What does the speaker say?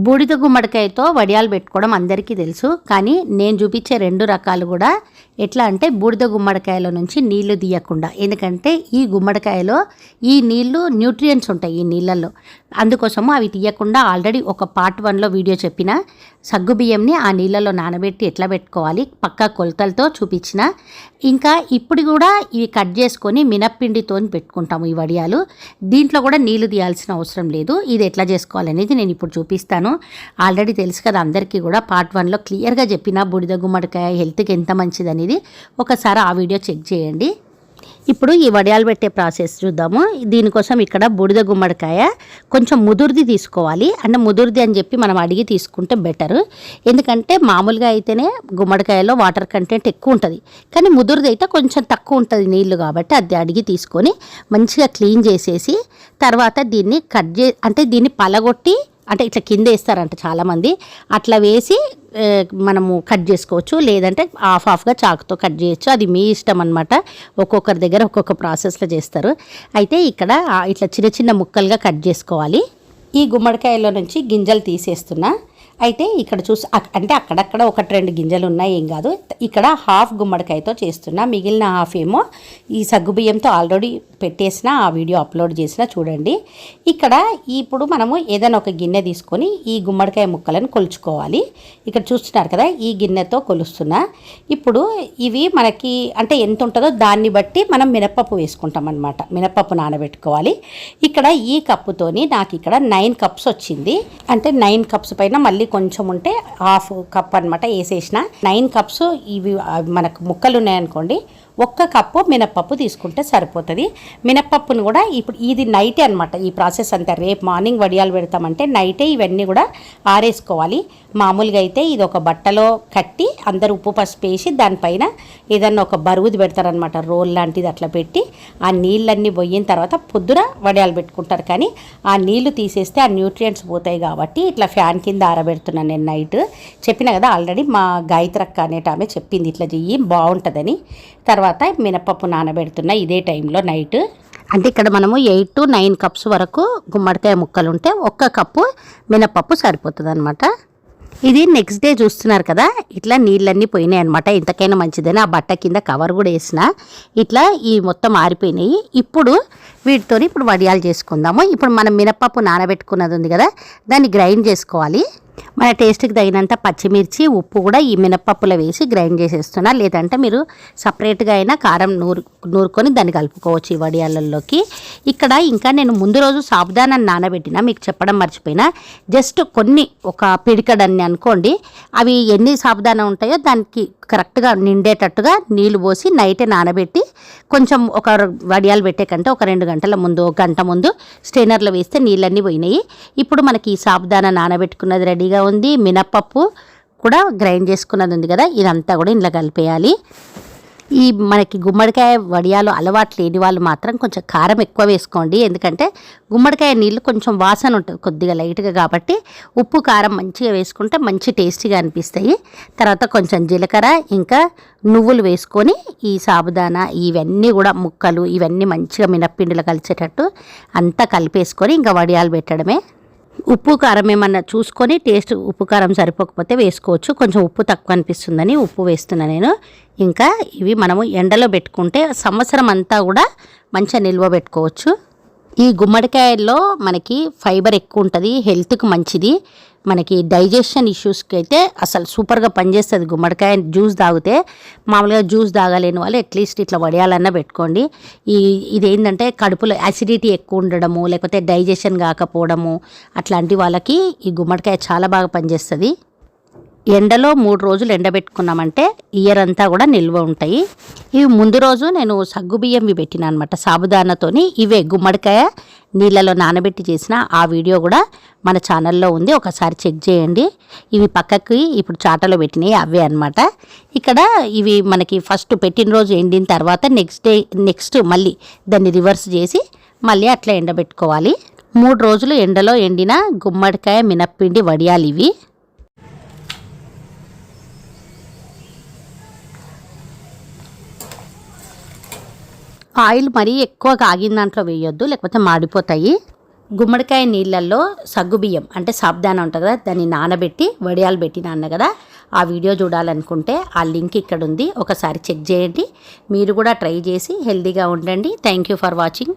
బూడిద గుమ్మడికాయతో వడియాలు పెట్టుకోవడం అందరికీ తెలుసు. కానీ నేను చూపించే 2 రకాలు కూడా ఎట్లా అంటే బూడిద గుమ్మడికాయల నుంచి నీళ్లు తీయకుండా. ఎందుకంటే ఈ గుమ్మడికాయలో ఈ నీళ్లు న్యూట్రియంట్స్ ఉంటాయి ఈ నీళ్ళల్లో. అందుకోసము అవి తీయకుండా ఆల్రెడీ ఒక పార్ట్ 1లో వీడియో చెప్పిన. సగ్గుబియ్యంని ఆ నీళ్ళలో నానబెట్టి ఎట్లా పెట్టుకోవాలి పక్కా కొలతలతో చూపించిన. ఇంకా ఇప్పుడు కూడా ఇవి కట్ చేసుకొని మినప్పిండితో పెట్టుకుంటాము ఈ వడియాలు. దీంట్లో కూడా నీళ్లు తీయాల్సిన అవసరం లేదు. ఇది ఎట్లా చేసుకోవాలనేది నేను ఇప్పుడు చూపిస్తాను. ఆల్రెడీ తెలుసు కదా అందరికీ కూడా పార్ట్ 1లో క్లియర్గా చెప్పిన బూడిద గుమ్మడికాయ హెల్త్కి ఎంత మంచిదనేది. ఒకసారి ఆ వీడియో చెక్ చేయండి. ఇప్పుడు ఈ వడియాలు పెట్టే ప్రాసెస్ చూద్దాము. దీనికోసం ఇక్కడ బూడిద గుమ్మడికాయ కొంచెం ముదురుది తీసుకోవాలి. అంటే ముదురుది అని చెప్పి మనం అడిగి తీసుకుంటే బెటర్. ఎందుకంటే మామూలుగా అయితేనే గుమ్మడికాయలో వాటర్ కంటెంట్ ఎక్కువ ఉంటుంది, కానీ ముదురుది అయితే కొంచెం తక్కువ ఉంటుంది నీళ్లు, కాబట్టి అది అడిగి తీసుకొని మంచిగా క్లీన్ చేసేసి తర్వాత దీన్ని అంటే దీన్ని పలగొట్టి అంటే ఇట్లా కింద వేస్తారంట చాలామంది, అట్లా వేసి మనము కట్ చేసుకోవచ్చు. లేదంటే హాఫ్గా చాకుతో కట్ చేయొచ్చు, అది మీ ఇష్టం అనమాట. ఒక్కొక్కరి దగ్గర ఒక్కొక్క ప్రాసెస్లో చేస్తారు. అయితే ఇక్కడ ఇట్లా చిన్న చిన్న ముక్కలుగా కట్ చేసుకోవాలి. ఈ గుమ్మడికాయలో నుంచి గింజలు తీసేస్తున్నా. అయితే ఇక్కడ అంటే అక్కడక్కడ 1-2 గింజలు ఉన్నాయి, ఏం కాదు. ఇక్కడ హాఫ్ గుమ్మడికాయతో చేస్తున్నా, మిగిలిన హాఫ్ ఏమో ఈ సగ్గుబియ్యంతో ఆల్రెడీ పెట్టేసిన ఆ వీడియో అప్లోడ్ చేసిన చూడండి. ఇక్కడ ఇప్పుడు మనము ఏదైనా ఒక గిన్నె తీసుకొని ఈ గుమ్మడికాయ ముక్కలను కొలుచుకోవాలి. ఇక్కడ చూస్తున్నారు కదా, ఈ గిన్నెతో కొలుస్తున్నా. ఇప్పుడు ఇవి మనకి అంటే ఎంత ఉంటుందో దాన్ని బట్టి మనం మినప్పప్పు వేసుకుంటాం అనమాట. మినప్పప్పు నానబెట్టుకోవాలి. ఇక్కడ ఈ కప్పుతోని నాకు ఇక్కడ 9 కప్స్ వచ్చింది. అంటే 9 కప్స్ పైన మళ్ళీ కొంచెం ఉంటే హాఫ్ కప్ అనమాట వేసేసిన. 9 కప్స్ ఇవి మనకు ముక్కలు ఉన్నాయనుకోండి, 1 కప్పు మినప్పప్పు తీసుకుంటే సరిపోతుంది. మినప్పప్పును కూడా ఇప్పుడు ఇది నైటే అనమాట ఈ ప్రాసెస్ అంతా. రేపు మార్నింగ్ వడియాలు పెడతామంటే నైటే ఇవన్నీ కూడా ఆరేసుకోవాలి. మామూలుగా అయితే ఇది ఒక బట్టలో కట్టి అందరూ ఉప్పు పసుపు వేసి దానిపైన ఏదన్నా ఒక బరువుది పెడతారనమాట, రోల్ లాంటిది అట్లా పెట్టి ఆ నీళ్ళన్నీ పోయిన తర్వాత పొద్దున వడియాలు పెట్టుకుంటారు. కానీ ఆ నీళ్లు తీసేస్తే ఆ న్యూట్రియంట్స్ పోతాయి కాబట్టి ఇట్లా ఫ్యాన్ కింద ఆరబెడుతున్నాను నేను నైట్. చెప్పిన కదా ఆల్రెడీ మా గాయత్రక్క అనేట ఆమె చెప్పింది ఇట్లా చెయ్యి బాగుంటుందని. తర్వాత మినపప్పు నానబెడుతున్నా ఇదే టైంలో నైట్. అంటే ఇక్కడ మనము 8 to 9 కప్స్ వరకు గుమ్మడికాయ ముక్కలు ఉంటే 1 కప్పు మినపప్పు సరిపోతుంది అనమాట. ఇది నెక్స్ట్ డే చూస్తున్నారు కదా, ఇట్లా నీళ్ళన్నీ పోయినాయి అనమాట. ఇంతకైనా మంచిదని ఆ బట్ట కింద కవర్ కూడా వేసిన. ఇట్లా ఈ మొత్తం ఆరిపోయినాయి. ఇప్పుడు వీటితో ఇప్పుడు వడియాలు చేసుకుందాము. ఇప్పుడు మనం మినపప్పు నానబెట్టుకున్నది ఉంది కదా, దాన్ని గ్రైండ్ చేసుకోవాలి. మన టేస్ట్కి తగినంత పచ్చిమిర్చి ఉప్పు కూడా ఈ మినపప్పులో వేసి గ్రైండ్ చేసేస్తున్నా. లేదంటే మీరు సపరేట్గా అయినా కారం నూరుకొని దాన్ని కలుపుకోవచ్చు ఈ వడియాలలోకి. ఇక్కడ ఇంకా నేను ముందు రోజు సాబుదానాన్ని నానబెట్టిన, మీకు చెప్పడం మర్చిపోయినా. జస్ట్ కొన్ని ఒక పిడికడన్ని అనుకోండి, అవి ఎన్ని సాబుదానా ఉంటాయో దానికి కరెక్ట్గా నిండేటట్టుగా నీళ్లు పోసి నైటే నానబెట్టి కొంచెం ఒక వడియాలు పెట్టే కంటే ఒక 2 గంటల ముందు, 1 గంట ముందు స్ట్రైనర్లో వేస్తే నీళ్ళన్నీ పోయినాయి. ఇప్పుడు మనకి ఈ సాబుదానా నానబెట్టుకున్నది రెడీగా ఉంది. మినప్పప్పు కూడా గ్రైండ్ చేసుకున్నది ఉంది కదా, ఇదంతా కూడా ఇంట్లో కలిపేయాలి. ఈ మనకి గుమ్మడికాయ వడియాలు అలవాటు లేని వాళ్ళు మాత్రం కొంచెం కారం ఎక్కువ వేసుకోండి. ఎందుకంటే గుమ్మడికాయ నీళ్ళు కొంచెం వాసన ఉంటుంది కొద్దిగా లైట్గా, కాబట్టి ఉప్పు కారం మంచిగా వేసుకుంటే మంచి టేస్టీగా అనిపిస్తాయి. తర్వాత కొంచెం జీలకర్ర ఇంకా నువ్వులు వేసుకొని ఈ సాబుదానా ఇవన్నీ కూడా ముక్కలు ఇవన్నీ మంచిగా మినప్పిండిలో కలిసేటట్టు అంతా కలిపేసుకొని ఇంకా వడియాలు పెట్టడమే. ఉప్పు కారం ఏమన్నా చూసుకొని టేస్ట్ ఉప్పు కారం సరిపోకపోతే వేసుకోవచ్చు. కొంచెం ఉప్పు తక్కువ అనిపిస్తుందని ఉప్పు వేస్తున్నా నేను. ఇంకా ఇవి మనము ఎండలో పెట్టుకుంటే సంవత్సరం అంతా కూడా మంచిగా నిల్వ పెట్టుకోవచ్చు. ఈ గుమ్మడికాయల్లో మనకి ఫైబర్ ఎక్కువ ఉంటుంది, హెల్త్కి మంచిది. మనకి డైజెషన్ ఇష్యూస్కి అయితే అసలు సూపర్గా పనిచేస్తుంది గుమ్మడికాయ జ్యూస్ తాగితే. మామూలుగా జ్యూస్ తాగలేని వాళ్ళు అట్లీస్ట్ ఇట్లా వడియాలన్నా పెట్టుకోండి. ఇదేంటంటే కడుపులో యాసిడిటీ ఎక్కువ ఉండడము, లేకపోతే డైజెషన్ కాకపోవడము అట్లాంటి వాళ్ళకి ఈ గుమ్మడికాయ చాలా బాగా పనిచేస్తుంది. ఎండలో 3 రోజులు ఎండబెట్టుకున్నామంటే ఇయర్ అంతా కూడా నిల్వ ఉంటాయి. ఇవి ముందు రోజు నేను సగ్గుబియ్యంవి పెట్టినా అనమాట సాబుదానాతోని. ఇవే గుమ్మడికాయ నీళ్ళలో నానబెట్టి చేసిన ఆ వీడియో కూడా మన ఛానల్లో ఉంది, ఒకసారి చెక్ చేయండి. ఇవి పక్కకి ఇప్పుడు చాటలో పెట్టినాయి అవే అనమాట. ఇక్కడ ఇవి మనకి ఫస్ట్ పెట్టిన రోజు ఎండిన తర్వాత నెక్స్ట్ మళ్ళీ దాన్ని రివర్స్ చేసి మళ్ళీ అట్లా ఎండబెట్టుకోవాలి. 3 రోజులు ఎండలో ఎండిన గుమ్మడికాయ మినప్పిండి వడియాలు ఇవి. ఆయిల్ మరీ ఎక్కువ కాగిన దాంట్లో వేయొద్దు, లేకపోతే మాడిపోతాయి. గుమ్మడికాయ నీళ్ళల్లో సగ్గుబియ్యం అంటే సాబ్దానా ఉంటుంది కదా, దాన్ని నానబెట్టి వడియాలు పెట్టిన అన్న కదా, ఆ వీడియో చూడాలనుకుంటే ఆ లింక్ ఇక్కడ ఉంది, ఒకసారి చెక్ చేయండి. మీరు కూడా ట్రై చేసి హెల్తీగా ఉండండి. Thank you for watching.